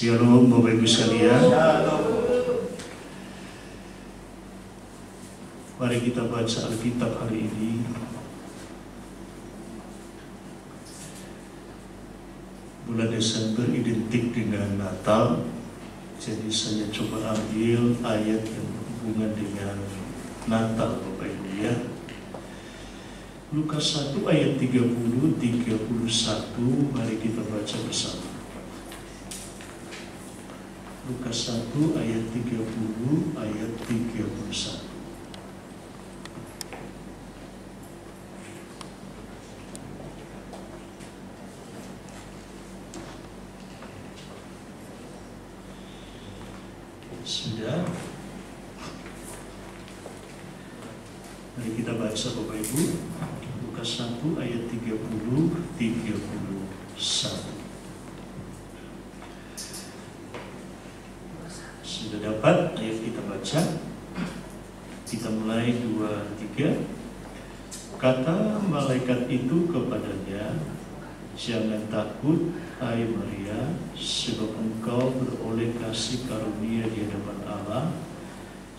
Shalom Bapak Ibu sekalian. Mari kita baca Alkitab hari ini. Bulan Desember identik dengan Natal. Jadi saya coba ambil ayat yang berhubungan dengan Natal Bapak Ibu ya. Lukas 1 ayat 30-31, mari kita baca bersama. Lukas 1 ayat 30 ayat 31. Sudah. Mari kita baca Bapak Ibu. Lukas 1 ayat 30-31. Sudah dapat ayat kita baca. Kita mulai 2-3. Kata malaikat itu kepadanya, "Jangan takut, hai Maria, sebab engkau beroleh kasih karunia di hadapan Allah.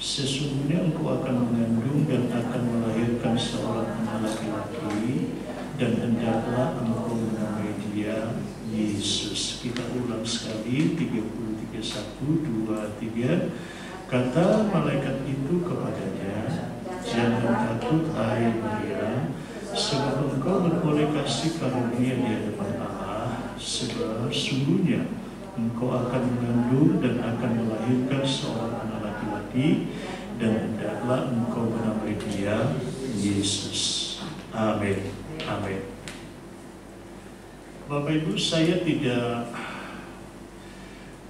Sesungguhnya engkau akan mengandung dan akan melahirkan seorang anak laki-laki, dan hendaklah engkau menamai dia Yesus." Kita ulang sekali, 33, 1, 2, 3. Kata malaikat itu kepadanya, "Jangan takut, hai Maria, sebab engkau beroleh kasih karunia di hadapan Allah. Sebab sungguhnya engkau akan mengandung dan akan melahirkan seorang anak laki-laki, dan hendaklah engkau menamai dia Yesus." Amin. Amin. Bapak Ibu, saya tidak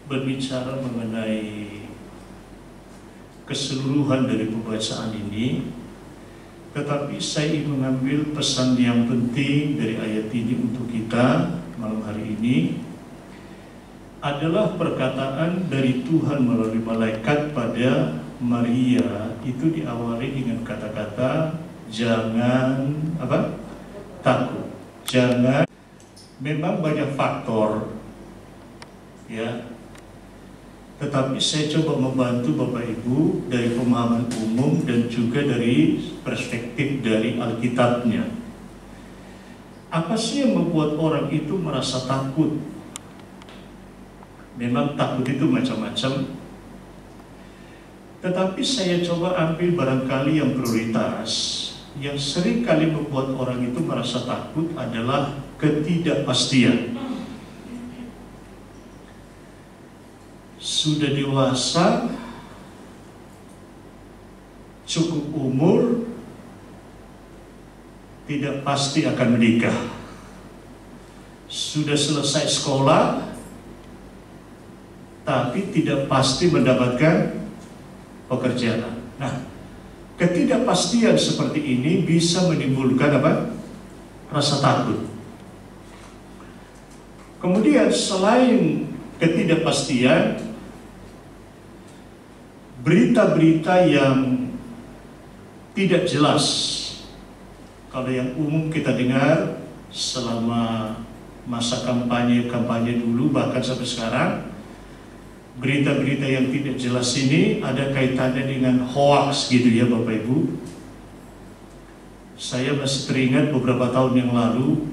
berbicara mengenai keseluruhan dari pembacaan ini, tetapi saya ingin mengambil pesan yang penting dari ayat ini untuk kita malam hari ini. Adalah perkataan dari Tuhan melalui malaikat pada Maria. Itu diawali dengan kata-kata jangan takut. Jangan. Memang banyak faktor ya. Tetapi saya coba membantu Bapak Ibu dari pemahaman umum dan juga dari perspektif dari Alkitabnya. Apa sih yang membuat orang itu merasa takut? Memang takut itu macam-macam. Tetapi saya coba ambil barangkali yang prioritas. Yang sering kali membuat orang itu merasa takut adalah ketidakpastian. Sudah dewasa, cukup umur, tidak pasti akan menikah. Sudah selesai sekolah, tapi tidak pasti mendapatkan pekerjaan. Nah, ketidakpastian seperti ini bisa menimbulkan rasa takut. Kemudian selain ketidakpastian, berita-berita yang tidak jelas. Kalau yang umum kita dengar selama masa kampanye dulu, bahkan sampai sekarang, berita-berita yang tidak jelas ini ada kaitannya dengan hoax gitu ya Bapak Ibu. Saya masih teringat beberapa tahun yang lalu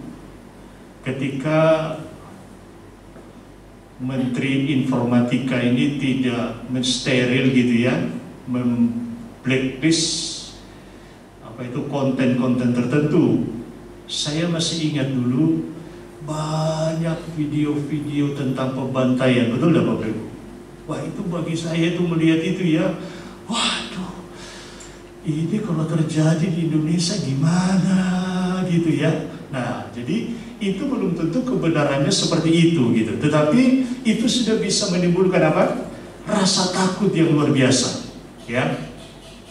ketika Menteri Informatika ini tidak mensteril gitu ya, memblacklist konten-konten tertentu. Saya masih ingat dulu banyak video-video tentang pembantaian, betul tidak Bapak Ibu? Wah, itu bagi saya itu melihat itu ya, waduh, ini kalau terjadi di Indonesia gimana gitu ya. Nah, jadi itu belum tentu kebenarannya seperti itu gitu. Tetapi itu sudah bisa menimbulkan rasa takut yang luar biasa ya.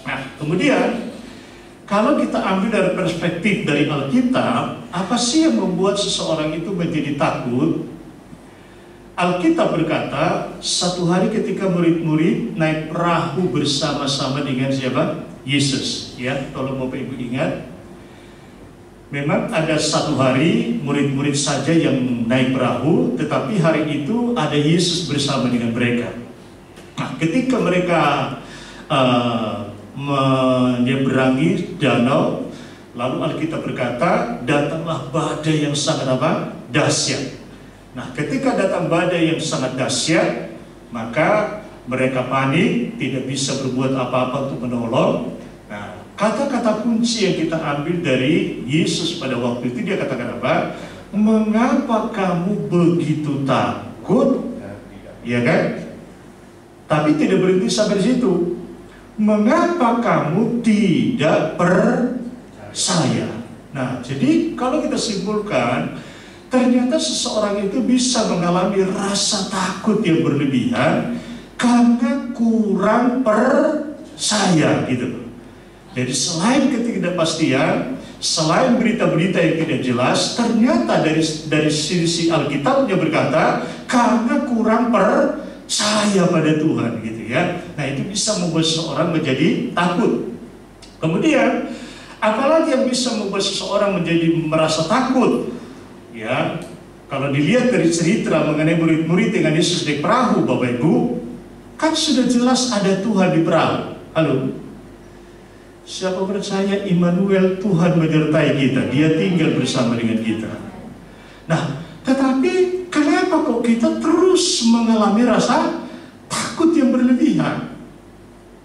Nah, kemudian kalau kita ambil dari perspektif dari Alkitab, apa sih yang membuat seseorang itu menjadi takut? Alkitab berkata, satu hari ketika murid-murid naik perahu bersama-sama dengan siapa? Yesus. Ya, tolong Bapak Ibu ingat. Memang ada satu hari murid-murid saja yang naik perahu, tetapi hari itu ada Yesus bersama dengan mereka. Nah, ketika mereka menyeberangi danau, lalu Alkitab berkata, datanglah badai yang sangat dahsyat. Nah, ketika datang badai yang sangat dahsyat, maka mereka panik, tidak bisa berbuat apa-apa untuk menolong. Nah, kata-kata kunci yang kita ambil dari Yesus pada waktu itu, dia katakan apa? Mengapa kamu begitu takut? Ya kan? Tapi tidak berhenti sampai di situ. Mengapa kamu tidak percaya? Nah, jadi kalau kita simpulkan, ternyata seseorang itu bisa mengalami rasa takut yang berlebihan karena kurang percaya gitu. Jadi selain ketidakpastian, selain berita-berita yang tidak jelas, ternyata dari sisi Alkitabnya berkata karena kurang percaya pada Tuhan gitu ya. Nah, itu bisa membuat seseorang menjadi takut. Kemudian apalagi yang bisa membuat seseorang menjadi merasa takut? Ya, kalau dilihat dari cerita mengenai murid-murid dengan Yesus di perahu, Bapak Ibu, kan sudah jelas ada Tuhan di perahu. Halo? Siapa percaya Immanuel, Tuhan menyertai kita, Dia tinggal bersama dengan kita. Nah, tetapi kenapa kok kita terus mengalami rasa takut yang berlebihan?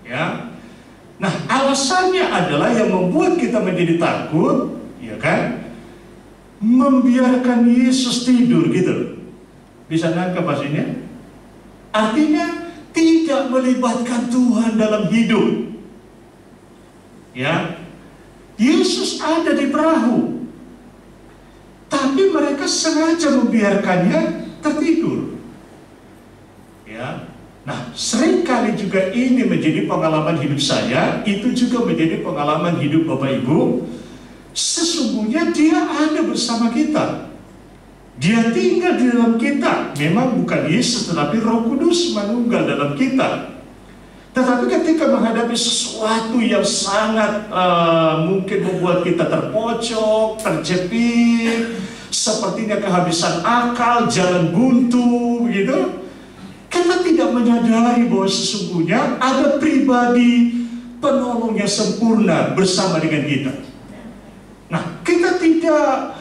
Ya. Nah, alasannya adalah yang membuat kita menjadi takut, ya kan? Membiarkan Yesus tidur gitu. Bisa nangkep maksudnya? Artinya tidak melibatkan Tuhan dalam hidup. Ya, Yesus ada di perahu, tapi mereka sengaja membiarkannya tertidur. Ya, nah seringkali juga ini menjadi pengalaman hidup saya, itu juga menjadi pengalaman hidup Bapak Ibu. Sesungguhnya Dia ada bersama kita, Dia tinggal di dalam kita. Memang bukan Yesus, tetapi Roh Kudus menunggal dalam kita. Tetapi ketika menghadapi sesuatu yang sangat mungkin membuat kita terpojok, terjepit, sepertinya kehabisan akal, jalan buntu, begitu, kita tidak menyadari bahwa sesungguhnya ada pribadi penolong yang sempurna bersama dengan kita. Nah, kita tidak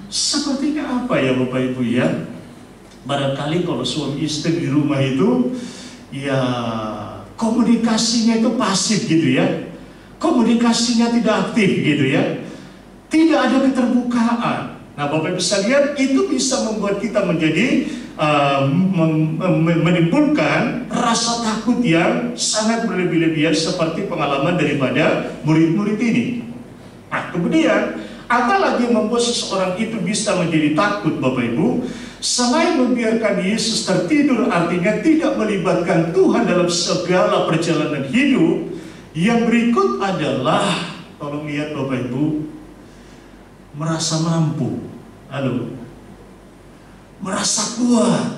sepertinya apa ya Bapak Ibu ya? Barangkali kalau suami istri di rumah itu, ya komunikasinya itu pasif gitu ya, komunikasinya tidak aktif gitu ya, tidak ada keterbukaan. Nah, Bapak Ibu sekalian, itu bisa membuat kita menjadi menimbulkan rasa takut yang sangat berlebih-lebihan seperti pengalaman daripada murid-murid ini. Nah, kemudian apalagi yang membuat seseorang itu bisa menjadi takut Bapak Ibu? Selain membiarkan Yesus tertidur, artinya tidak melibatkan Tuhan dalam segala perjalanan hidup. Yang berikut adalah, tolong lihat Bapak Ibu, merasa mampu. Halo? Merasa kuat.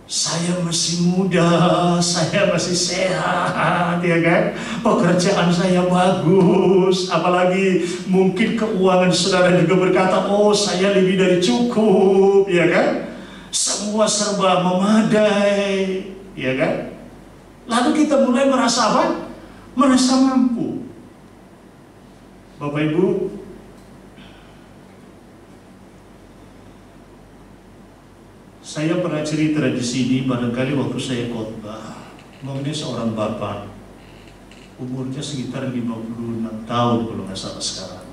Saya masih muda, saya masih sehat, ya kan? Pekerjaan saya bagus, apalagi mungkin keuangan saudara juga berkata, oh saya lebih dari cukup, ya kan? Semua serba memadai, ya kan? Lalu kita mulai merasa apa? Merasa mampu. Bapak Ibu, saya pernah cerita di sini, barangkali waktu saya khotbah mengenai seorang bapak, umurnya sekitar 56 tahun kalau nggak salah sekarang.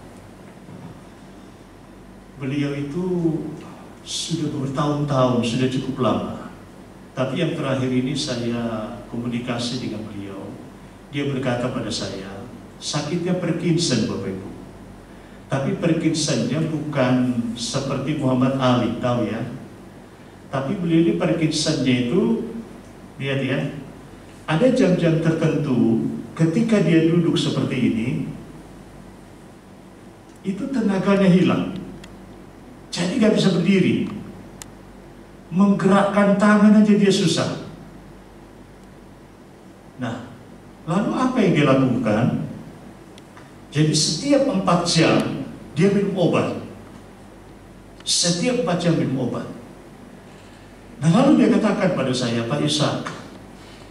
Beliau itu sudah bertahun-tahun, sudah cukup lama. Tapi yang terakhir ini saya komunikasi dengan beliau. Dia berkata pada saya, sakitnya Parkinson Bapak Ibu. Tapi Parkinsonnya bukan seperti Muhammad Ali, tahu ya? Tapi beliau ini Parkinsonnya itu, lihat ya, ada jam-jam tertentu ketika dia duduk seperti ini, itu tenaganya hilang. Jadi gak bisa berdiri. Menggerakkan tangan aja dia susah. Nah, lalu apa yang dia lakukan? Jadi setiap 4 jam dia minum obat. Setiap 4 jam minum obat. Nah lalu dia katakan pada saya, Pak Ishak,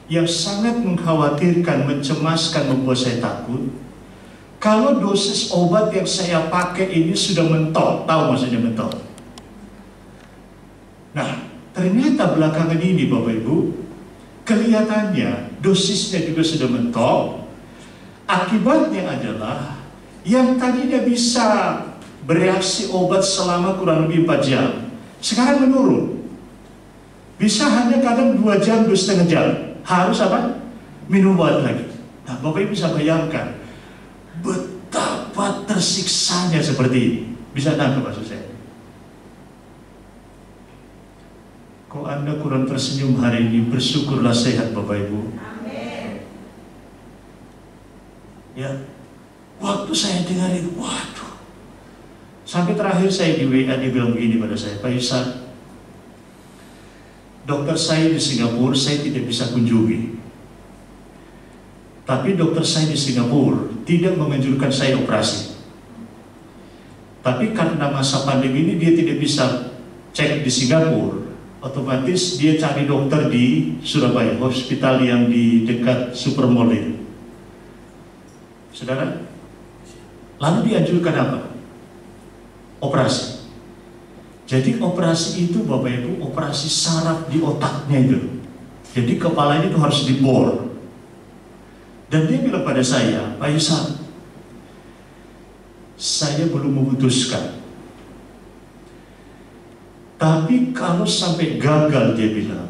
yang sangat mengkhawatirkan, mencemaskan, membuat saya takut, kalau dosis obat yang saya pakai ini sudah mentok. Tahu maksudnya mentok? Nah, ternyata belakangan ini Bapak Ibu, kelihatannya dosisnya juga sudah mentok. Akibatnya adalah yang tadinya bisa bereaksi obat selama kurang lebih 4 jam, sekarang menurun. Bisa hanya kadang 2 jam, 2,5 jam. Harus apa? Minum obat lagi. Nah, Bapak Ibu bisa bayangkan betapa tersiksanya seperti ini. Bisa nangkep maksud saya? Kok Anda kurang tersenyum hari ini? Bersyukurlah sehat Bapak Ibu. Amin. Ya, waktu saya dengarin, waduh. Sampai terakhir saya di WA, dia bilang begini pada saya, Pak Ishak, dokter saya di Singapura saya tidak bisa kunjungi. Tapi dokter saya di Singapura tidak menganjurkan saya operasi. Tapi karena masa pandemi ini dia tidak bisa cek di Singapura, otomatis dia cari dokter di Surabaya, hospital yang di dekat Supermall itu. Saudara, lalu dianjurkan apa? Operasi. Jadi operasi itu Bapak Ibu, operasi saraf di otaknya itu. Jadi kepalanya itu harus dibor. Dan dia bilang pada saya, Pak Ishak, saya belum memutuskan. Tapi kalau sampai gagal, dia bilang,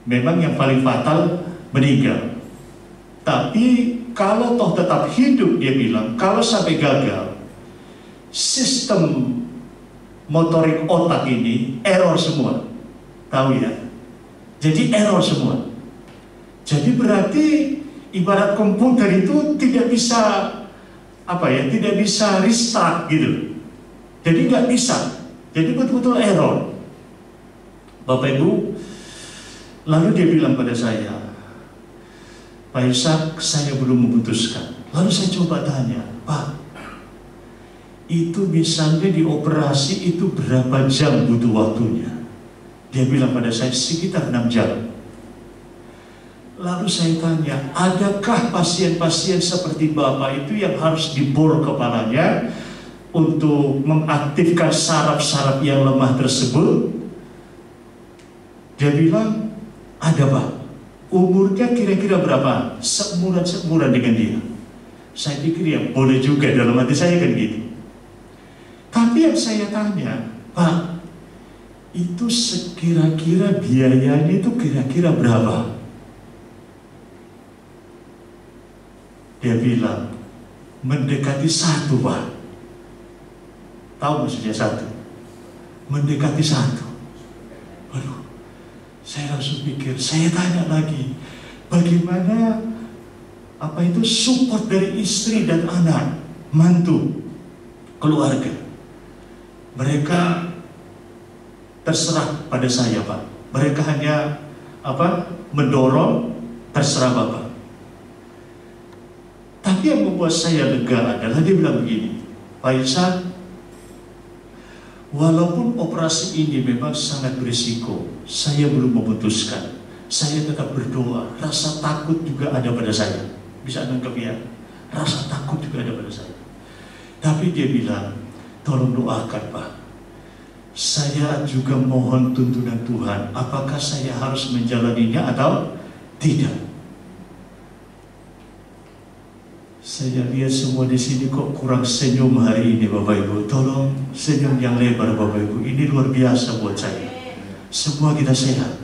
memang yang paling fatal meninggal. Tapi kalau toh tetap hidup, dia bilang, kalau sampai gagal, sistem motorik otak ini error semua. Tahu ya? Jadi error semua. Jadi berarti ibarat komputer itu tidak bisa tidak bisa restart gitu. Jadi nggak bisa. Jadi betul-betul error. Bapak Ibu, lalu dia bilang pada saya, Pak Ishak, saya belum memutuskan. Lalu saya coba tanya, Pak, itu misalnya dioperasi itu berapa jam butuh waktunya? Dia bilang pada saya sekitar 6 jam. Lalu saya tanya, adakah pasien-pasien seperti Bapak itu yang harus dibor kepalanya untuk mengaktifkan saraf-saraf yang lemah tersebut? Dia bilang, ada Pak. Umurnya kira-kira berapa? Seumuran dengan dia. Saya pikir ya boleh juga, dalam hati saya kan gitu. Tapi yang saya tanya, Pak, itu sekira-kira biayanya itu kira-kira berapa? Dia bilang, mendekati 1 Pak. Tahu maksudnya 1? Mendekati 1. Waduh, saya langsung pikir, saya tanya lagi, bagaimana support dari istri dan anak, mantu, keluarga? Mereka terserah pada saya Pak. Mereka hanya mendorong, terserah Bapak. Tapi yang membuat saya lega adalah dia bilang begini, Pak Ishak, walaupun operasi ini memang sangat berisiko, saya belum memutuskan. Saya tetap berdoa. Rasa takut juga ada pada saya. Bisa nangkep ya? Rasa takut juga ada pada saya. Tapi dia bilang, tolong doakan Pak. Saya juga mohon tuntunan Tuhan. Apakah saya harus menjalaninya atau tidak? Saya lihat semua di sini kok kurang senyum hari ini Bapak Ibu. Tolong senyum yang lebar Bapak Ibu. Ini luar biasa buat saya. Semua kita sehat.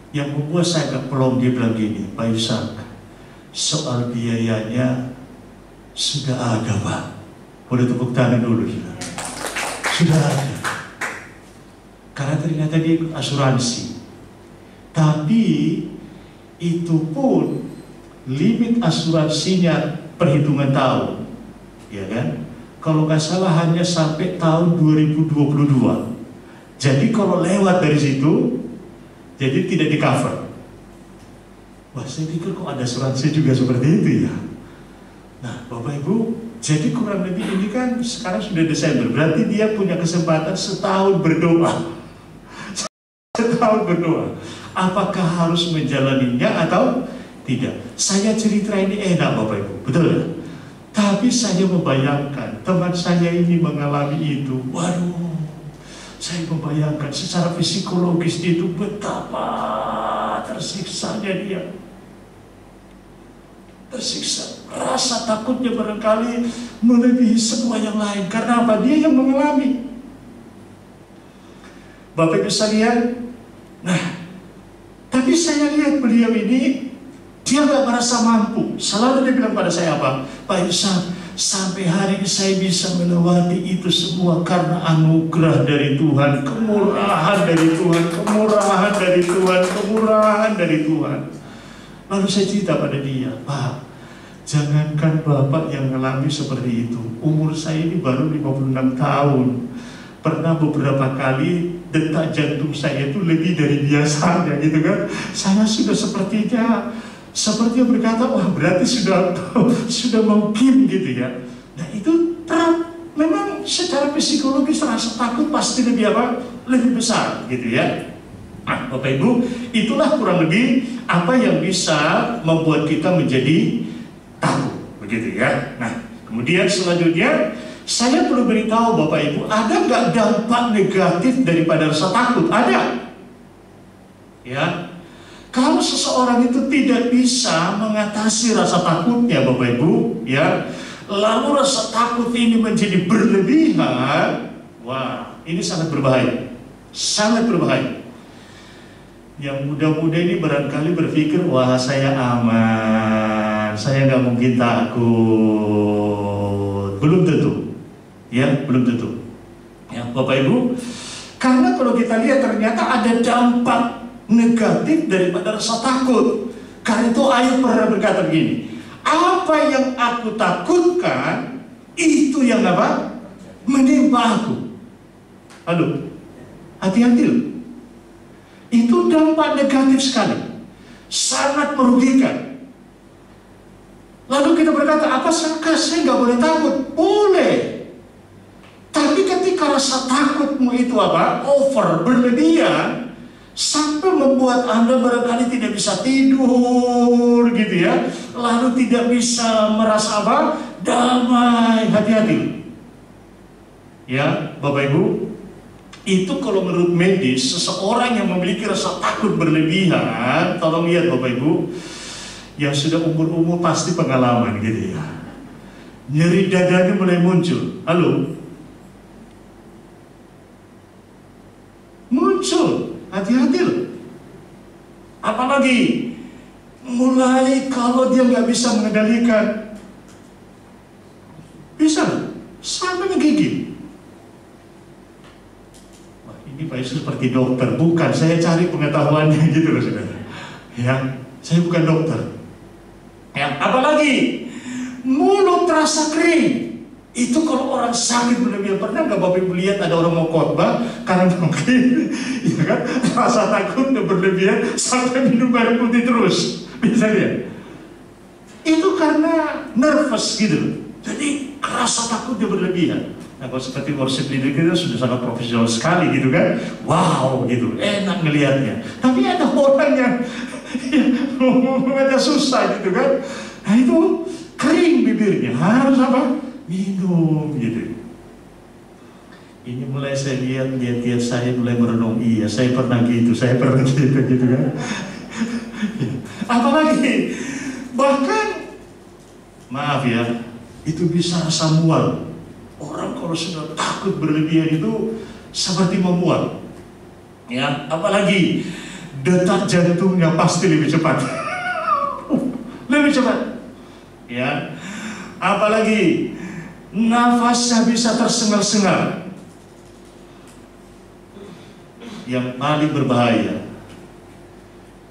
Yang membuat saya agak pelong, dia bilang gini, Pak Ishak, soal biayanya sudah ada Pak. Boleh tepuk tangan dulu kita. Sudah ada. Karena ternyata dia ikut asuransi. Tapi itu pun limit asuransinya perhitungan tahun, ya kan? Kalau nggak salah hanya sampai tahun 2022. Jadi kalau lewat dari situ, jadi tidak di cover. Wah, saya pikir kok ada asuransi juga seperti itu ya. Nah, Bapak Ibu, jadi kurang lebih ini kan sekarang sudah Desember, berarti dia punya kesempatan setahun berdoa. Setahun berdoa. Apakah harus menjalaninya atau tidak? Saya cerita ini enak Bapak Ibu, betul ya? Tapi saya membayangkan teman saya ini mengalami itu. Waduh, saya membayangkan secara psikologis itu betapa tersiksanya dia. Tersiksa, rasa takutnya barangkali melebihi semua yang lain. Karena apa? Dia yang mengalami. Bapak Ibu sekalian, nah, tapi saya lihat beliau ini, dia gak merasa mampu. Selalu dia bilang pada saya apa? Pak Irsan, sampai hari ini saya bisa melewati itu semua karena anugerah dari Tuhan, kemurahan dari Tuhan, kemurahan dari Tuhan, kemurahan dari Tuhan. Lalu saya cerita pada dia, Pak, jangankan Bapak yang mengalami seperti itu, umur saya ini baru 56 tahun. Pernah beberapa kali detak jantung saya itu lebih dari biasanya gitu kan. Saya sudah sepertinya berkata, wah berarti sudah mungkin gitu ya. Nah itu memang secara psikologis rasa takut pasti lebih lebih besar gitu ya. Nah, Bapak Ibu, itulah kurang lebih apa yang bisa membuat kita menjadi takut, begitu ya. Nah, kemudian selanjutnya saya perlu beritahu Bapak Ibu, ada nggak dampak negatif daripada rasa takut? Ada. Ya, kalau seseorang itu tidak bisa mengatasi rasa takutnya, Bapak Ibu, ya, lalu rasa takut ini menjadi berlebihan, wah, ini sangat berbahaya, sangat berbahaya. Yang muda-muda ini barangkali berpikir, wah saya aman, saya nggak mungkin takut. Belum tentu, ya belum tentu. Ya Bapak Ibu, karena kalau kita lihat ternyata ada dampak negatif daripada rasa takut. Karena itu Ayub pernah berkata begini, apa yang aku takutkan itu yang apa? Menimpa aku. Aduh, hati-hati loh. Itu dampak negatif sekali, sangat merugikan. Lalu kita berkata, apa saya nggak boleh takut? Boleh. Tapi ketika rasa takutmu itu over, berlebihan, sampai membuat Anda barangkali tidak bisa tidur gitu ya, lalu tidak bisa merasa damai. Hati-hati. Ya Bapak Ibu, itu kalau menurut medis, seseorang yang memiliki rasa takut berlebihan, tolong lihat Bapak Ibu, yang sudah umur-umur pasti pengalaman gitu ya. Nyeri dadanya mulai muncul. Halo? Muncul. Hati-hati loh. Apalagi mulai kalau dia nggak bisa mengendalikan, bisa sampai menggigit. Ini Pak Yesus seperti dokter, bukan, saya cari pengetahuannya gitu loh saudara. Ya, saya bukan dokter. Ya, apalagi mulut terasa kering. Itu kalau orang sakit berlebihan. Pernah nggak Bapak Ibu lihat ada orang mau khotbah karena mungkin, ya kan, rasa takutnya berlebihan sampai minum air putih terus, bisa lihat. Itu karena nervous gitu. Jadi rasa takutnya berlebihan. Nah, kalau seperti worship leader kita sudah sangat profesional sekali gitu kan, wow gitu, enak ngelihatnya. Tapi ada orang yang ngomongnya susah gitu kan, nah itu kering bibirnya, harus minum gitu. Ini mulai saya lihat saya mulai merenung, iya saya pernah gitu kan. Apalagi, bahkan maaf ya, itu bisa rasa mual. Orang kalau sudah takut berlebihan itu seperti memual. Ya, apalagi detak jantungnya pasti lebih cepat. Lebih cepat. Ya. Apalagi nafasnya bisa tersengal-sengal. Yang paling berbahaya,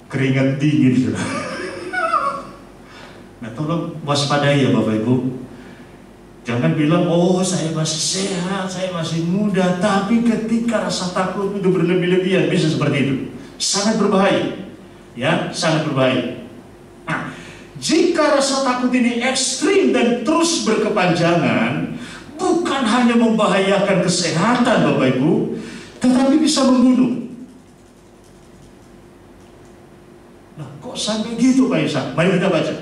keringat dingin. Nah, tolong waspadai ya Bapak Ibu. Jangan bilang, oh saya masih sehat, saya masih muda. Tapi ketika rasa takut itu berlebih-lebihan, bisa seperti itu. Sangat berbahaya. Ya, sangat berbahaya. Nah, jika ketika rasa takut ini ekstrim dan terus berkepanjangan, bukan hanya membahayakan kesehatan Bapak Ibu, tetapi bisa membunuh. Nah, kok sampai gitu Pak Isa? Mari kita baca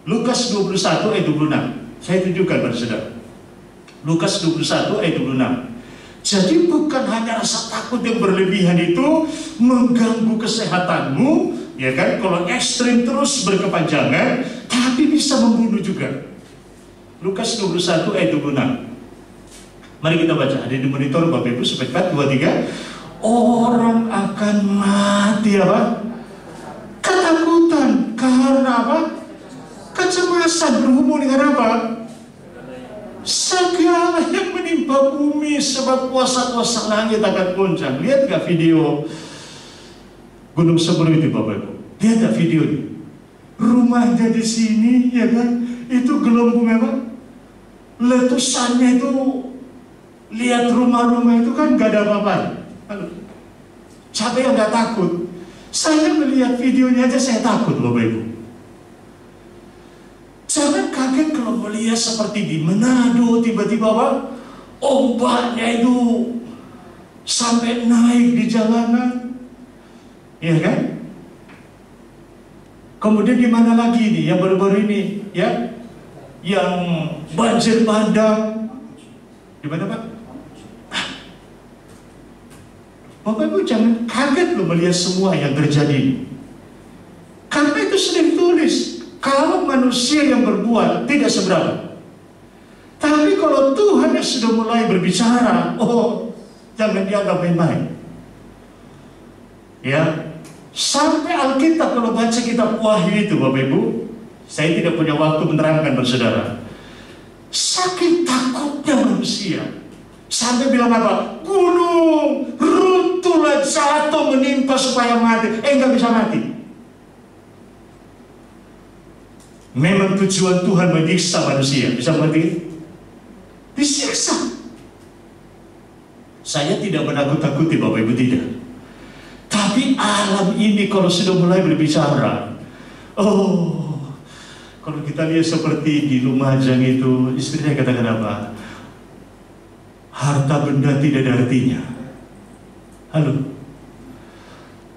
Lukas 21 ayat 26. Saya tunjukkan pada saudara. Lukas 21 ayat 26. Jadi bukan hanya rasa takut yang berlebihan itu mengganggu kesehatanmu, ya kan? Kalau ekstrim terus berkepanjangan, tapi bisa membunuh juga. Lukas 21 ayat 26. Mari kita baca. Ada di monitor Bapak Ibu, sepekat 23. Orang akan mati apa? Ketakutan. Karena apa? Kecemasan. Berhubung dengan apa? Segala yang menimpa bumi, sebab kuasa-kuasa langit akan goncang. Lihat gak video Gunung Semeru itu Bapak Ibu? Lihat gak video ini? Rumahnya di sini, ya kan? Itu gelembung apa? Letusannya itu, lihat rumah-rumah itu kan gak ada apa-apa. Siapa yang gak takut? Saya melihat videonya aja saya takut Bapak Ibu. Jangan kaget kalau melihat seperti di Manado, tiba-tiba apa? Ombaknya itu sampai naik di jalanan, ya kan? Kemudian di mana lagi nih yang baru-baru ini, ya? Yang banjir bandang, di mana Pak? Bapak Ibu jangan kaget loh melihat semua yang terjadi, karena itu sudah ditulis. Kalau manusia yang berbuat tidak seberapa, tapi kalau Tuhan yang sudah mulai berbicara, oh jangan dianggap main-main. Ya, sampai Alkitab kalau baca kitab Wahyu itu Bapak Ibu, saya tidak punya waktu menerangkan bersaudara. Saking takutnya manusia, sampai bilang apa? Gunung runtuhlah, jatuh menimpa supaya mati. Nggak bisa mati. Memang tujuan Tuhan menyiksa manusia, bisa mengerti? Disiksa. Saya tidak menakut-takuti Bapak Ibu, tidak. Tapi alam ini kalau sudah mulai berbicara, oh, kalau kita lihat seperti di Lumajang itu, istri saya katakan apa? Harta benda tidak ada artinya. Halo?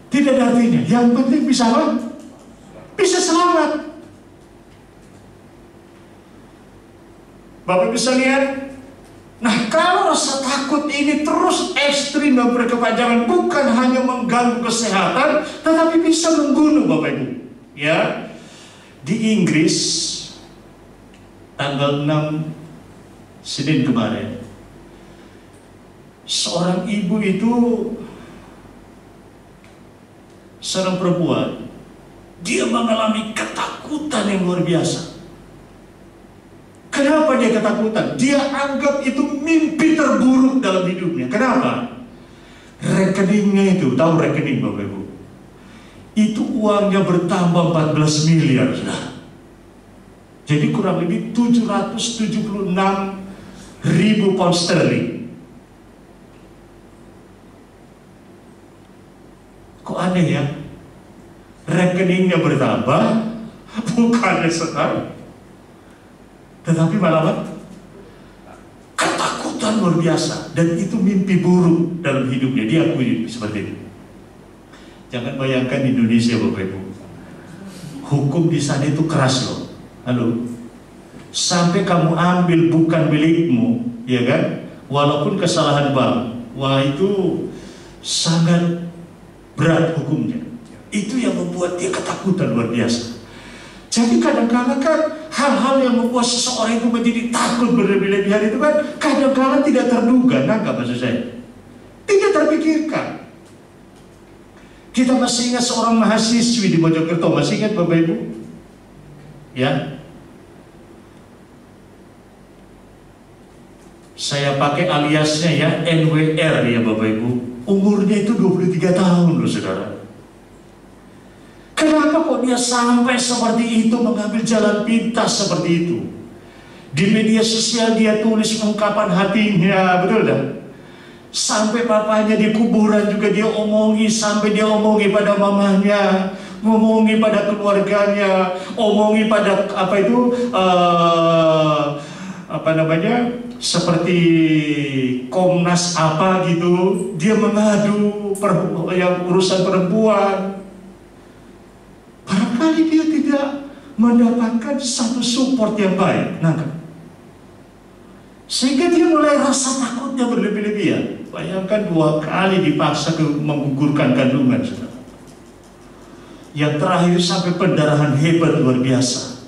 Tidak ada artinya. Yang penting bisa apa? Bisa selamat. Bapak bisa lihat. Nah, kalau rasa takut ini terus ekstrim dan berkepanjangan, bukan hanya mengganggu kesehatan, tetapi bisa membunuh Bapak Ibu. Ya, di Inggris tanggal 6 Senin kemarin, seorang ibu itu, seorang perempuan, dia mengalami ketakutan yang luar biasa. Kenapa dia ketakutan? Dia anggap itu mimpi terburuk dalam hidupnya. Kenapa? Rekeningnya itu, tahu rekening Bapak Ibu? Itu uangnya bertambah 14 miliar. Jadi kurang lebih 776.000 pound sterling. Kok aneh ya? Rekeningnya bertambah, bukannya senang, tetapi malah ketakutan luar biasa. Dan itu mimpi buruk dalam hidupnya. Dia akui seperti itu. Jangan bayangkan di Indonesia Bapak Ibu, hukum di sana itu keras loh. Halo, sampai kamu ambil bukan milikmu, ya kan? Walaupun kesalahan bank, wah itu sangat berat hukumnya. Itu yang membuat dia ketakutan luar biasa. Jadi kadang-kadang kan hal-hal yang membuat seseorang itu menjadi takut berlebih-lebihan itu kan kadang-kadang tidak terduga. Nggak maksud saya, tidak terpikirkan. Kita masih ingat seorang mahasiswi di Mojokerto, masih ingat Bapak Ibu? Ya, saya pakai aliasnya ya, NWR ya Bapak Ibu. Umurnya itu 23 tahun loh saudara. Kenapa kok dia sampai seperti itu, mengambil jalan pintas seperti itu? Di media sosial dia tulis ungkapan hatinya, betul dah? Sampai papanya di kuburan juga dia omongi, sampai dia omongi pada mamanya, ngomongi pada keluarganya, omongi pada seperti Komnas apa gitu, dia mengadu yang urusan perempuan. Barangkali dia tidak mendapatkan satu support yang baik, sehingga dia mulai rasa takutnya berlebih-lebihan. Bayangkan 2 kali dipaksa menggugurkan kandungan, saudara. Yang terakhir sampai pendarahan hebat luar biasa.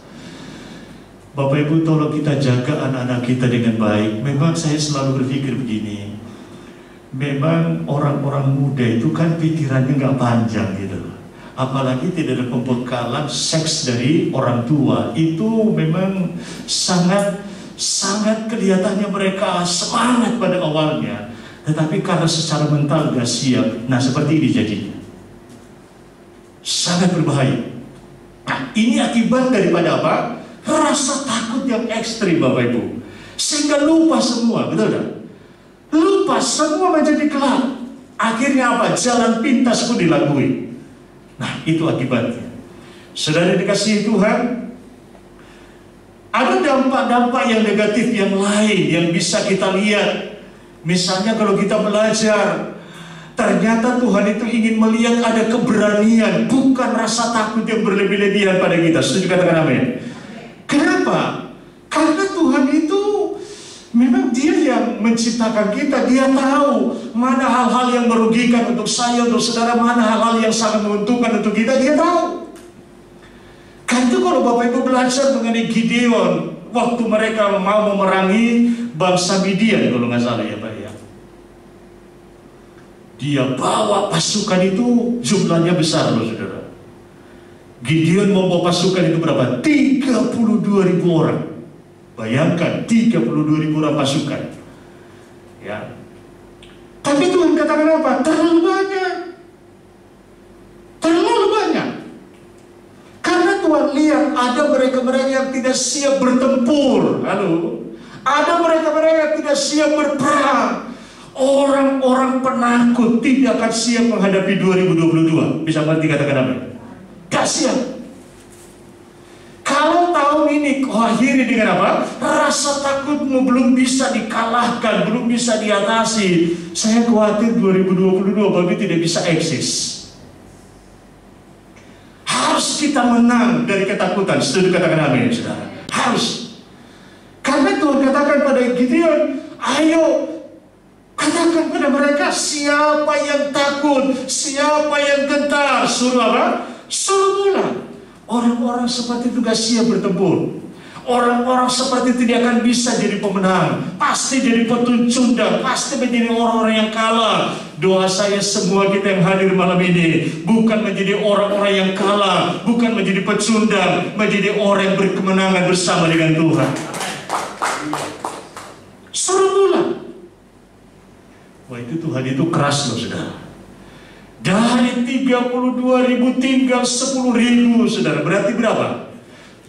Bapak Ibu, tolong kita jaga anak-anak kita dengan baik. Memang saya selalu berpikir begini, memang orang-orang muda itu kan pikirannya nggak panjang gitu. Apalagi tidak ada pembekalan seks dari orang tua. Itu memang sangat kelihatannya mereka semangat pada awalnya, tetapi karena secara mental gak siap, nah seperti ini jadinya. Sangat berbahaya. Nah, ini akibat daripada apa? Rasa takut yang ekstrim, Bapak Ibu. Sehingga lupa semua, betul tak? Lupa semua menjadi gelap. Akhirnya apa? Jalan pintas pun dilalui. Nah, itu akibatnya. Saudara dikasihi Tuhan, ada dampak-dampak yang negatif yang lain yang bisa kita lihat. Misalnya kalau kita belajar, ternyata Tuhan itu ingin melihat ada keberanian, bukan rasa takut yang berlebih-lebihan pada kita. Setuju katakan amin? Kenapa? Karena Tuhan itu memang Dia yang menciptakan kita. Dia tahu mana hal-hal yang merugikan untuk saya, untuk saudara, mana hal-hal yang sangat menguntungkan untuk kita. Dia tahu. Kan itu kalau Bapak Ibu belajar mengenai Gideon, waktu mereka mau memerangi bangsa Midian, kalau nggak salah ya Pak ya. Dia bawa pasukan itu jumlahnya besar loh saudara. Gideon membawa pasukan itu berapa? 32.000 orang. Bayangkan 32.000 orang pasukan. Ya. Tapi Tuhan katakan apa? Terlalu banyak. Terlalu banyak. Karena Tuhan lihat ada mereka-mereka yang tidak siap bertempur. Halo. Ada mereka-mereka yang tidak siap berperang. Orang-orang penakut tidak akan siap menghadapi 2022. Bisa berarti katakan apa? Gak siap. Kalau tahun ini kau akhiri dengan apa? Rasa takutmu belum bisa dikalahkan, belum bisa diatasi. Saya khawatir 2022 Bapak tidak bisa eksis. Harus kita menang dari ketakutan. Setuju katakan amin, saudara. Harus. Karena Tuhan katakan pada Gideon, ayo katakan pada mereka, siapa yang takut, siapa yang gentar, suruh apa? Suruh mula. Orang-orang seperti itu gak siap bertempur. Orang-orang seperti itu tidak akan bisa jadi pemenang. Pasti jadi pecundang, pasti menjadi orang-orang yang kalah. Doa saya semua kita yang hadir malam ini bukan menjadi orang-orang yang kalah, bukan menjadi pecundang, menjadi orang yang berkemenangan bersama dengan Tuhan. Suruh mula. Wah itu Tuhan itu keras loh saudara. Dari 32.000 tinggal 10.000 saudara. Berarti berapa?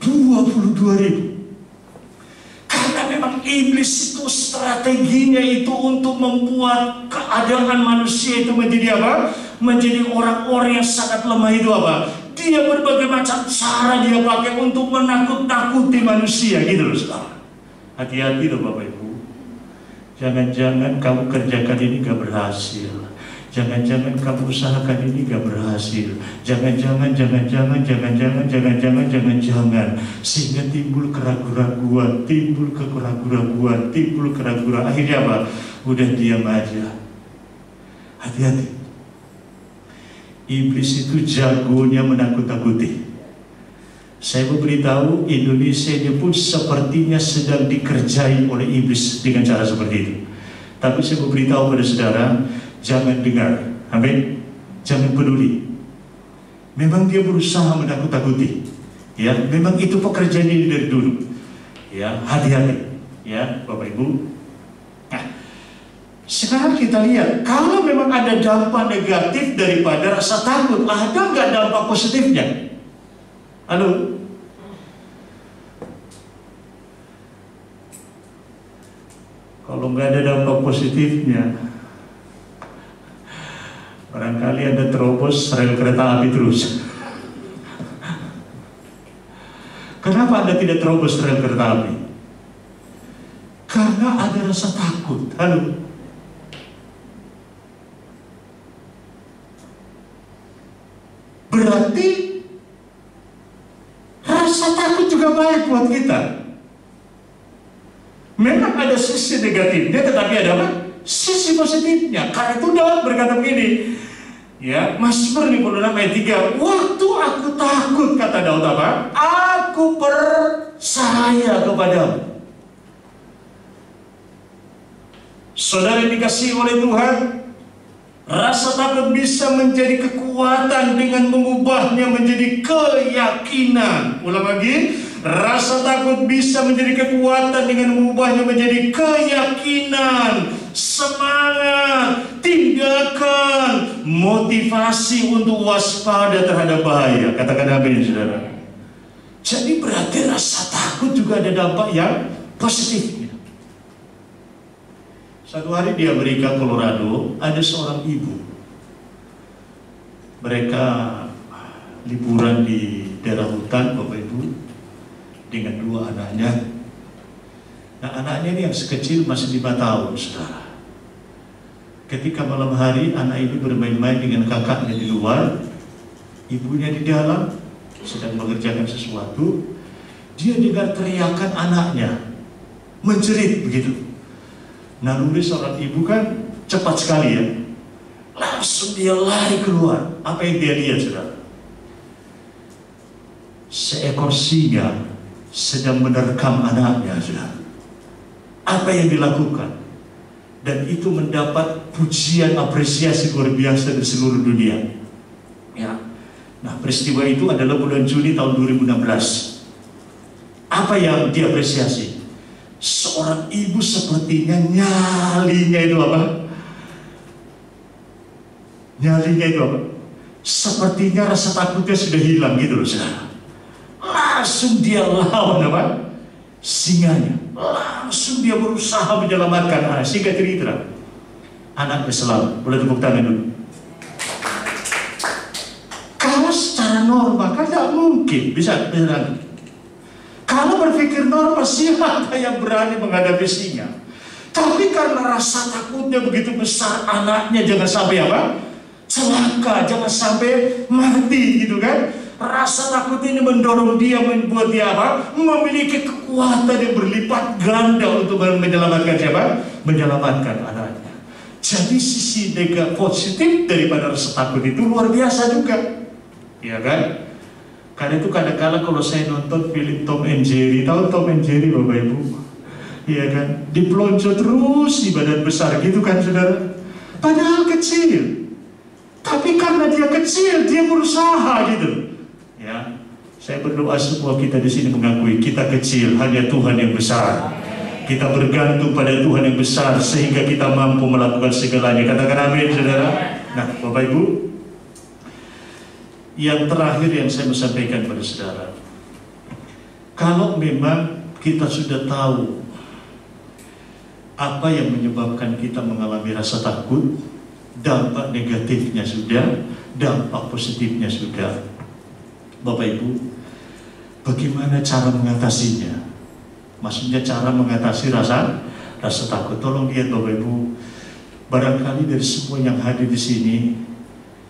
22.000. Karena memang iblis itu strateginya itu untuk membuat keadaan manusia itu menjadi apa? Menjadi orang-orang yang sangat lemah itu apa? Dia berbagai macam cara dia pakai untuk menakut-nakuti manusia gitu loh saudara. Hati-hati loh Bapak Ibu. Jangan-jangan kamu kerjakan ini gak berhasil. Jangan-jangan kamu usahakan ini gak berhasil. Jangan-jangan sehingga timbul keraguan-raguan, timbul keraguan-raguan, timbul keraguan. Akhirnya apa? Udah diam aja. Hati-hati. Iblis itu jagonya menakut-nakuti. Saya mau beritahu, Indonesia ini pun sepertinya sedang dikerjai oleh iblis dengan cara seperti itu. Tapi saya mau beritahu pada saudara, jangan dengar, amin. Jangan peduli. Memang dia berusaha menakut-nakuti. Ya, memang itu pekerjaan ini dari dulu. Ya, hati-hati. Ya, Bapak Ibu. Nah, sekarang kita lihat, kalau memang ada dampak negatif daripada rasa takut, ada nggak dampak positifnya? Halo? Kalau nggak ada dampak positifnya, barangkali Anda terobos rel kereta api terus. Kenapa Anda tidak terobos rel kereta api? Karena ada rasa takut. Halo. Berarti rasa takut juga baik buat kita. Memang ada sisi negatifnya, tetapi ada apa? Sisi positifnya. Karena itu Daud berkata begini, ya, Mazmur 56 ayat 3, waktu aku takut, kata Daud apa? Aku percaya kepadamu. Saudara yang dikasihi oleh Tuhan, rasa takut bisa menjadi kekuatan dengan mengubahnya menjadi keyakinan. Ulang lagi, rasa takut bisa menjadi kekuatan dengan mengubahnya menjadi keyakinan, semangat, tindakan, motivasi untuk waspada terhadap bahaya. Katakan amin, saudara. Jadi berarti rasa takut juga ada dampak yang positif. Satu hari di Amerika, Colorado, ada seorang ibu. Mereka liburan di daerah hutan, Bapak Ibu, dengan dua anaknya. Nah, anaknya ini yang sekecil masih 5 tahun, saudara. Ketika malam hari, anak ini bermain-main dengan kakaknya di luar, ibunya di dalam, sedang mengerjakan sesuatu. Dia dengar teriakan anaknya, menjerit begitu. Naluri seorang ibu kan cepat sekali ya. Langsung dia lari keluar. Apa yang dia lihat, saudara? Seekor singa sedang menerkam anaknya, saudara. Apa yang dilakukan? Dan itu mendapat pujian, apresiasi luar biasa di seluruh dunia. Ya. Nah, peristiwa itu adalah bulan Juni tahun 2016. Apa yang diapresiasi? Seorang ibu sepertinya nyalinya itu apa? Nyalinya itu apa? Sepertinya rasa takutnya sudah hilang gitu loh, saudara. Langsung dia lawan apa? Singanya. Langsung dia berusaha menyelamatkan anak. Singkat cerita, anaknya selamat. Boleh tepuk tangan dulu. Kalau secara normal kan tidak mungkin bisa beneran. Kalau berpikir normal, siapa yang berani menghadapi singa? Tapi karena rasa takutnya begitu besar, anaknya jangan sampai apa? Celaka, jangan sampai mati gitu kan? Rasa takut ini mendorong dia, membuat dia apa? Memiliki kekuatan yang berlipat ganda untuk menyelamatkan siapa? Menyelamatkan anaknya. Jadi sisi negatif positif daripada rasa takut itu luar biasa juga, ya kan? Karena itu kadang-kadang kalau saya nonton film Tom and Jerry, tahu Tom and Jerry Bapak Ibu? Iya kan? Dipelonco terus di badan besar gitu kan, saudara? Padahal kecil. Tapi karena dia kecil, dia berusaha gitu. Ya, saya berdoa semua kita di sini mengakui kita kecil, hanya Tuhan yang besar. Kita bergantung pada Tuhan yang besar sehingga kita mampu melakukan segalanya. Katakan amin, saudara. Nah, Bapak Ibu, yang terakhir yang saya mau sampaikan pada saudara, kalau memang kita sudah tahu apa yang menyebabkan kita mengalami rasa takut, dampak negatifnya sudah, dampak positifnya sudah, Bapak Ibu, bagaimana cara mengatasinya? Maksudnya cara mengatasi rasa takut. Tolong lihat Bapak Ibu, barangkali dari semua yang hadir di sini,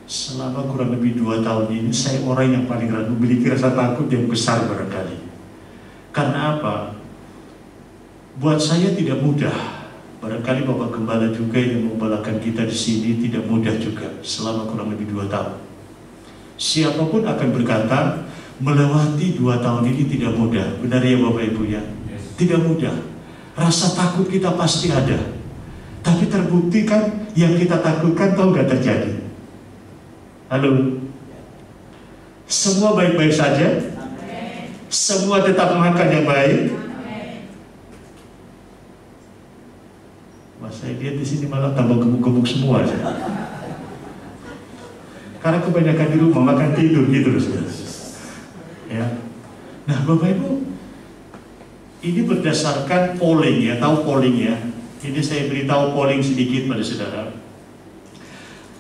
selama kurang lebih 2 tahun ini, saya orang yang paling memiliki rasa takut yang besar barangkali. Karena apa? Buat saya tidak mudah. Barangkali Bapak Gembala juga yang membalakan kita di sini tidak mudah juga selama kurang lebih 2 tahun. Siapapun akan berkata, melewati 2 tahun ini tidak mudah. Benar ya Bapak Ibu ya? Tidak mudah. Rasa takut kita pasti ada. Tapi terbukti kan yang kita takutkan tahu gak terjadi. Halo, semua baik-baik saja. Amen. Semua tetap makan yang baik. Wah, saya lihat di sini malah tambah gemuk-gemuk semua. Karena kebanyakan di rumah makan tidur gitu loh, saudara. Ya. Nah, Bapak Ibu, ini berdasarkan polling ya, tahu polling ya. Ini saya beritahu polling sedikit pada saudara.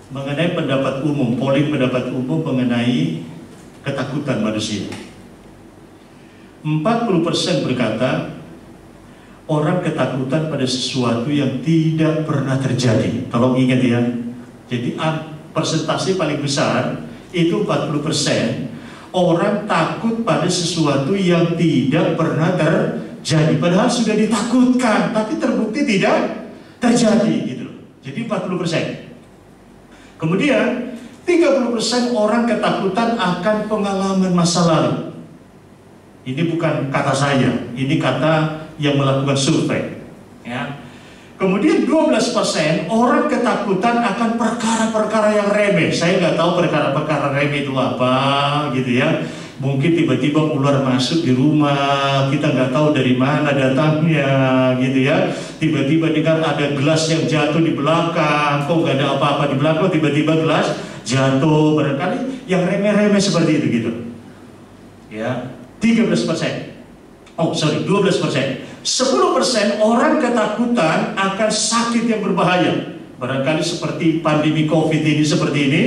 Mengenai pendapat umum, polling pendapat umum mengenai ketakutan manusia. 40% berkata orang ketakutan pada sesuatu yang tidak pernah terjadi. Tolong ingat ya. Jadi persentase paling besar itu 40%. Orang takut pada sesuatu yang tidak pernah terjadi. Padahal sudah ditakutkan, tapi terbukti tidak terjadi gitu. Jadi 40%. Kemudian 30% orang ketakutan akan pengalaman masa lalu. Ini bukan kata saya, ini kata yang melakukan survei. Ya. Kemudian 12% orang ketakutan akan perkara-perkara yang remeh. Saya nggak tahu perkara-perkara remeh itu apa, gitu ya. Mungkin tiba-tiba ular masuk di rumah, kita nggak tahu dari mana datangnya, gitu ya. Tiba-tiba dengar ada gelas yang jatuh di belakang, kok nggak ada apa-apa di belakang, tiba-tiba gelas jatuh, barangkali yang remeh-remeh seperti itu, gitu. Ya, 13%. Oh, sorry, 12%. 10% orang ketakutan akan sakit yang berbahaya. Barangkali seperti pandemi COVID ini, seperti ini.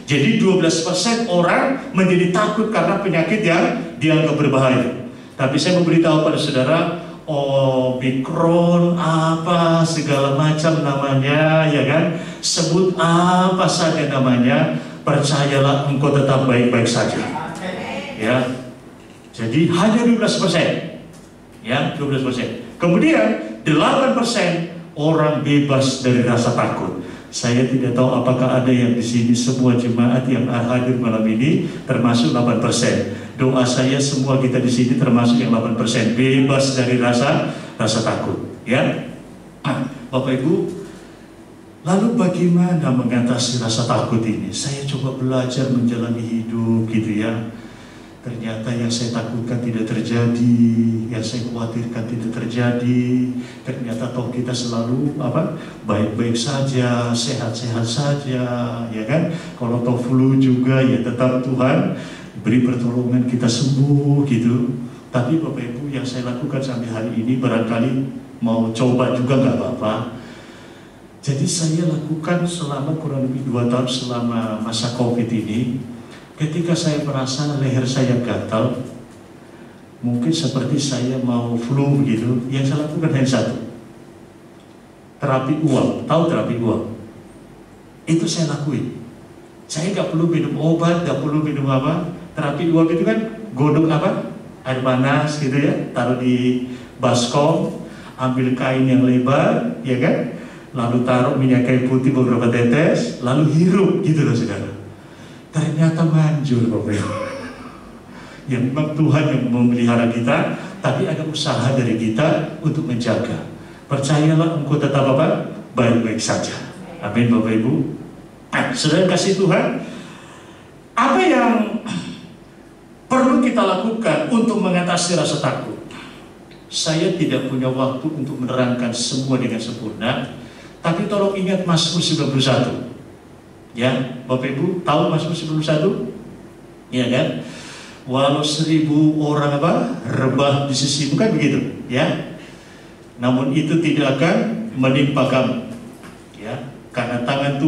Jadi 12% orang menjadi takut karena penyakit yang dianggap berbahaya. Tapi saya memberitahu pada saudara, Omikron apa segala macam namanya, ya kan? Sebut apa saja namanya, percayalah engkau tetap baik-baik saja. Ya. Jadi hanya 12%. Ya, 12%. Kemudian 8% orang bebas dari rasa takut. Saya tidak tahu apakah ada yang di sini semua jemaat yang hadir malam ini termasuk 8%. Doa saya semua kita di sini termasuk yang 8% bebas dari rasa takut. Ya, Bapak Ibu. Lalu bagaimana mengatasi rasa takut ini? Saya coba belajar menjalani hidup, gitu ya. Ternyata yang saya takutkan tidak terjadi, yang saya khawatirkan tidak terjadi. Ternyata toh kita selalu baik-baik saja, sehat-sehat saja, ya kan? Kalau toh flu juga ya tetap Tuhan beri pertolongan kita sembuh gitu. Tapi Bapak Ibu, yang saya lakukan sampai hari ini barangkali mau coba juga nggak apa-apa. Jadi saya lakukan selama kurang lebih 2 tahun selama masa COVID ini. Ketika saya merasa leher saya gatal, mungkin seperti saya mau flu gitu, yang saya lakukan hanya satu, terapi uap. Tahu terapi uap? Itu saya lakuin. Saya nggak perlu minum obat, nggak perlu minum apa. Terapi uap itu kan godok air panas gitu ya, taruh di baskom, ambil kain yang lebar, ya kan, lalu taruh minyak kayu putih beberapa tetes, lalu hirup gitu loh saudara. Ternyata manjur Bapak Ibu. Ya memang Tuhan yang memelihara kita, tapi ada usaha dari kita untuk menjaga. Percayalah engkau tetap baik-baik saja. Amin Bapak Ibu. Saudara kasih Tuhan, apa yang perlu kita lakukan untuk mengatasi rasa takut? Saya tidak punya waktu untuk menerangkan semua dengan sempurna, tapi tolong ingat Mazmur 91. Ya, Bapak Ibu tahu Mazmur 91? Ya kan? Walau 1000 orang rebah di sisimu, kan begitu, ya. Namun itu tidak akan menimpa kamu. Ya, karena tangan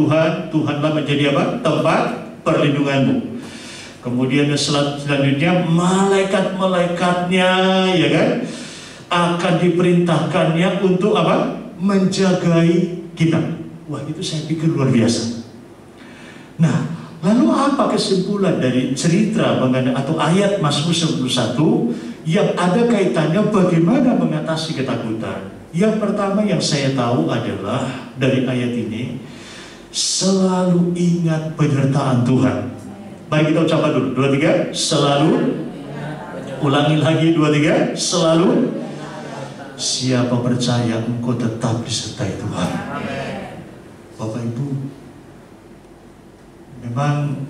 Tuhanlah menjadi tempat perlindunganmu. Kemudian selanjutnya malaikat-malaikatnya, ya kan, akan diperintahkannya untuk menjagai kita. Wah, itu saya pikir luar biasa. Nah, lalu apa kesimpulan dari cerita mengenai atau ayat Mazmur 91 yang ada kaitannya bagaimana mengatasi ketakutan? Yang pertama yang saya tahu adalah dari ayat ini, selalu ingat penyertaan Tuhan. Baik, kita ucapkan dulu, 2, 3, selalu. Ulangi lagi, 2, 3, selalu. Siapa percaya engkau tetap disertai Tuhan. Bapak Ibu, memang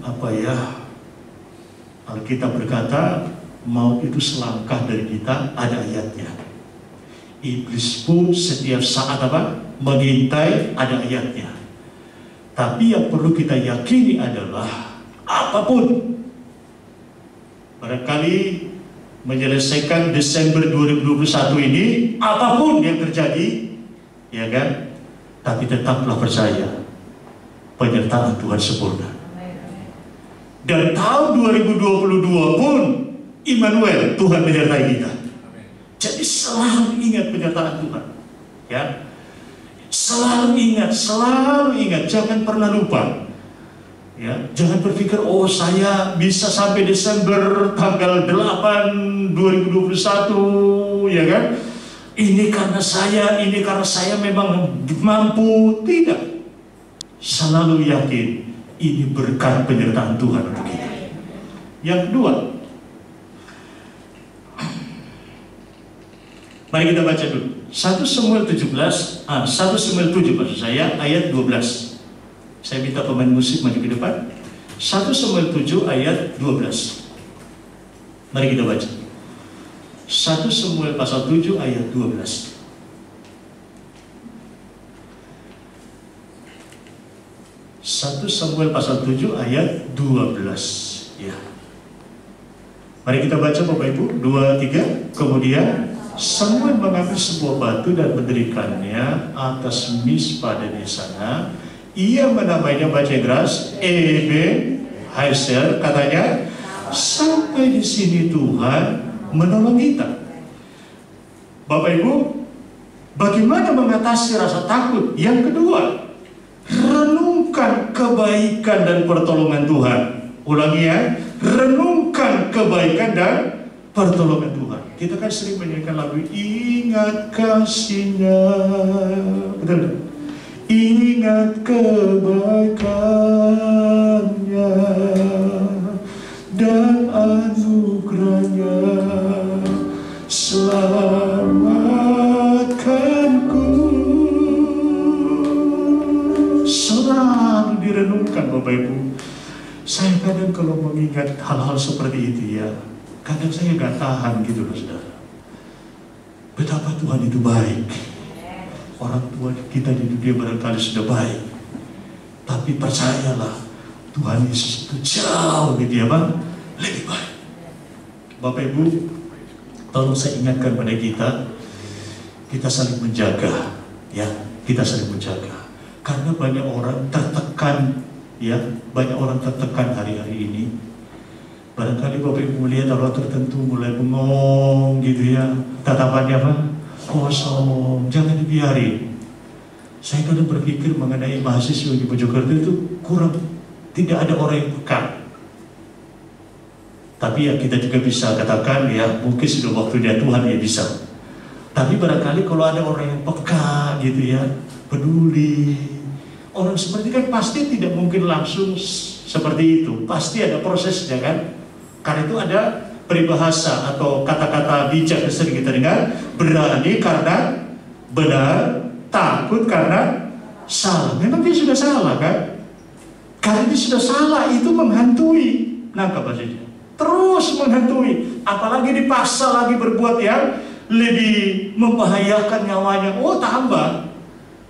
Alkitab berkata maut itu selangkah dari kita, ada ayatnya. Iblis pun setiap saat mengintai, ada ayatnya. Tapi yang perlu kita yakini adalah apapun, barangkali menyelesaikan Desember 2021 ini, apapun yang terjadi, ya kan, tapi tetaplah percaya penyertaan Tuhan sempurna. Dan tahun 2022 pun Immanuel, Tuhan menyertai kita. Jadi selalu ingat penyertaan Tuhan, ya. Selalu ingat, jangan pernah lupa. Ya, jangan berpikir, oh saya bisa sampai Desember tanggal 8 2021, ya kan? Ini karena saya memang mampu. Tidak. Selalu yakin ini berkat penyertaan Tuhan untuk kita. Yang kedua, mari kita baca dulu 1 Samuel 7 maksud saya, ayat 12. Saya minta pemain musik maju ke depan. 1 Samuel 7 ayat 12. Mari kita baca 1 Samuel pasal 7 ayat 12. 1 Samuel pasal 7 ayat 12. Ya. Mari kita baca Bapak Ibu. 2, 3. Kemudian Samuel mengambil sebuah batu dan mendirikannya atas Mispa di sana. Ia menamainya, baca keras, Ebenezer, katanya, sampai di sini Tuhan menolong kita. Bapak Ibu, bagaimana mengatasi rasa takut? Yang kedua, renungkan kebaikan dan pertolongan Tuhan. Ulangi ya, renungkan kebaikan dan pertolongan Tuhan. Kita kan sering menyanyikan lagu ingat kasih-Nya, betul? Ingat kebaikan-Nya dan anugerah-Nya, selamatkanku. Selalu direnungkan Bapak Ibu. Saya kadang kalau mengingat hal-hal seperti itu ya, kadang saya gak tahan gitu loh saudara. Betapa Tuhan itu baik. Orang tua kita di dunia barangkali sudah baik, tapi percayalah Tuhan Yesus itu jauh lebih baik. Bapak Ibu, tolong saya ingatkan pada kita saling menjaga, ya, kita saling menjaga. Karena banyak orang tertekan, ya, banyak orang tertekan hari-hari ini. Barangkali Bapak Ibu melihat orang tertentu mulai bengong gitu ya, tatapannya apa? Kosong, jangan dibiarin. Saya kadang berpikir mengenai mahasiswa di Mojokerto itu kurang, tidak ada orang yang peka. Tapi ya kita juga bisa katakan ya mungkin sudah waktunya Tuhan ya bisa. Tapi barangkali kalau ada orang yang peka gitu ya, peduli, orang seperti kan pasti tidak mungkin langsung seperti itu. Pasti ada prosesnya kan. Karena itu ada peribahasa atau kata-kata bijak yang sering kita dengar, berani karena benar, takut karena salah. Memang dia sudah salah kan? Karena dia sudah salah itu menghantui. Nangkap bahasanya, terus menghantui. Apalagi dipaksa lagi berbuat yang lebih membahayakan nyawanya. Oh tambah,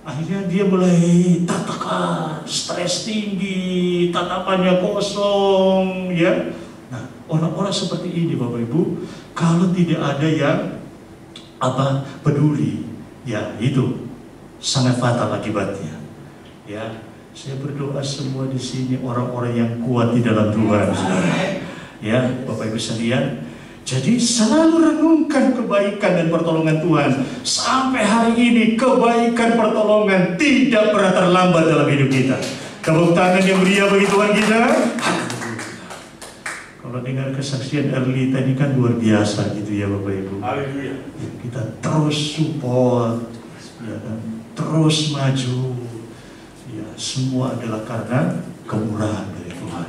akhirnya dia mulai tertekan, stres tinggi, tatapannya kosong, ya. Orang-orang seperti ini Bapak Ibu, kalau tidak ada yang peduli, ya itu sangat fatal akibatnya. Ya, saya berdoa semua di sini orang-orang yang kuat di dalam Tuhan, ya Bapak Ibu sekalian. Jadi selalu renungkan kebaikan dan pertolongan Tuhan. Sampai hari ini kebaikan pertolongan tidak pernah terlambat dalam hidup kita. Tepuk tangan yang meriah bagi Tuhan kita. Kalau dengar kesaksian Erli tadi kan luar biasa gitu ya Bapak Ibu. Haleluya. Kita terus support, ya, dan terus maju. Ya, semua adalah karena kemurahan dari Tuhan.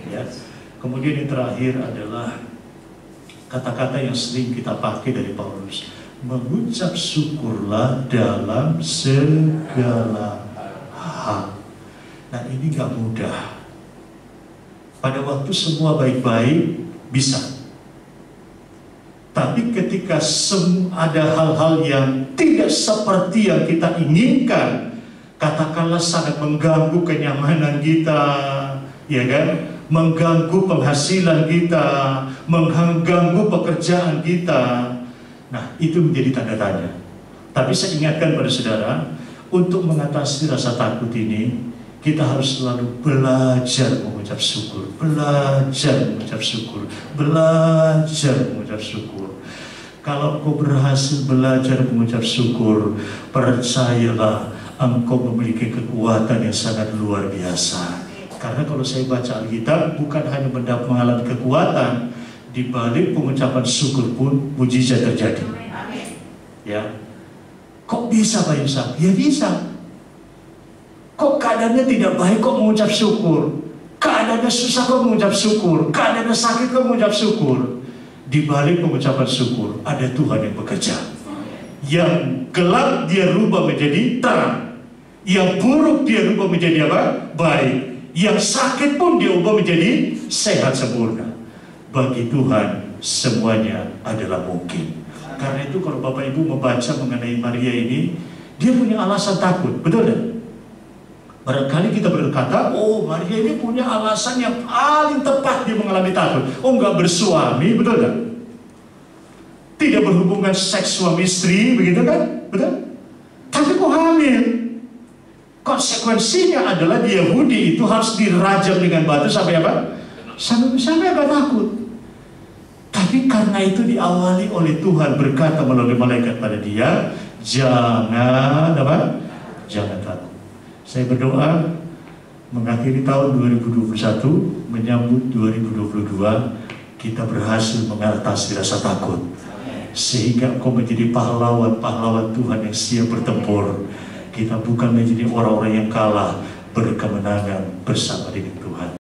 Ya. Kemudian yang terakhir adalah kata-kata yang sering kita pakai dari Paulus. Mengucap syukurlah dalam segala hal. Nah ini gak mudah. Pada waktu semua baik-baik bisa. Tapi ketika ada hal-hal yang tidak seperti yang kita inginkan, katakanlah sangat mengganggu kenyamanan kita, ya kan? Mengganggu penghasilan kita, mengganggu pekerjaan kita. Nah, itu menjadi tanda tanya. Tapi saya ingatkan pada saudara, untuk mengatasi rasa takut ini, Kita harus selalu belajar mengucap syukur, belajar mengucap syukur, belajar mengucap syukur. Kalau engkau berhasil belajar mengucap syukur, percayalah engkau memiliki kekuatan yang sangat luar biasa. Karena kalau saya baca Alkitab, bukan hanya mengalami kekuatan, di balik pengucapan syukur pun mujizat terjadi. Ya, kok bisa Pak Yusak? Ya bisa. Kok keadaannya tidak baik kok mengucap syukur? Keadaannya susah kok mengucap syukur? Keadaannya sakit kok mengucap syukur? Di balik pengucapan syukur ada Tuhan yang bekerja. Yang gelap dia rubah menjadi terang. Yang buruk dia rubah menjadi apa? Baik. Yang sakit pun dia ubah menjadi sehat sempurna. Bagi Tuhan semuanya adalah mungkin. Karena itu kalau Bapak Ibu membaca mengenai Maria ini, dia punya alasan takut, betul tidak? Barangkali kita berkata, oh Maria ini punya alasan yang paling tepat dia mengalami takut. Oh enggak bersuami, betul tak? Tidak berhubungan seks suami istri, begitu kan? Betul? Tapi kok hamil? Konsekuensinya adalah di Yahudi itu harus dirajam dengan batu sampai apa? Sampai apa takut? Tapi karena itu diawali oleh Tuhan berkata melalui malaikat pada dia, jangan apa? Jangan takut. Saya berdoa mengakhiri tahun 2021, menyambut 2022, kita berhasil mengatasi rasa takut. Sehingga engkau menjadi pahlawan-pahlawan Tuhan yang siap bertempur. Kita bukan menjadi orang-orang yang kalah, berkemenangan bersama dengan